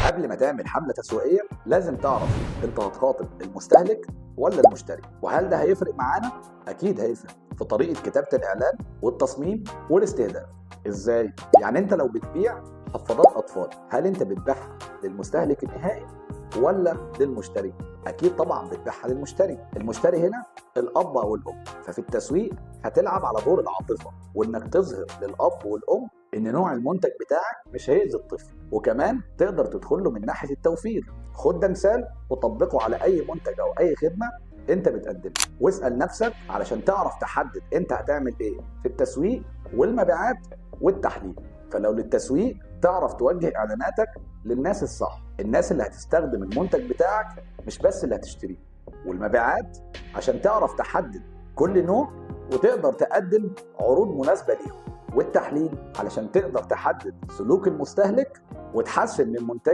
قبل ما تعمل حملة تسويقية لازم تعرف انت هتخاطب المستهلك ولا المشتري، وهل ده هيفرق معانا؟ اكيد هيفرق في طريقة كتابة الاعلان والتصميم والاستهداف. ازاي؟ يعني انت لو بتبيع حفاضات اطفال، هل انت بتبيعها للمستهلك النهائي ولا للمشتري؟ اكيد طبعا بتبيعها للمشتري. المشتري هنا الاب او الام، ففي التسويق هتلعب على دور العاطفة، وانك تظهر للاب والام ان نوع المنتج بتاعك مش هيأذي الطفل، وكمان تقدر تدخل له من ناحيه التوفير. خد ده مثال وطبقه على اي منتج او اي خدمه انت بتقدمها، واسال نفسك علشان تعرف تحدد انت هتعمل ايه في التسويق والمبيعات والتحليل. فلو للتسويق تعرف توجه اعلاناتك للناس الصح، الناس اللي هتستخدم المنتج بتاعك مش بس اللي هتشتريه. والمبيعات عشان تعرف تحدد كل نوع وتقدر تقدم عروض مناسبه ليهم. والتحليل علشان تقدر تحدد سلوك المستهلك وتحسن من منتجك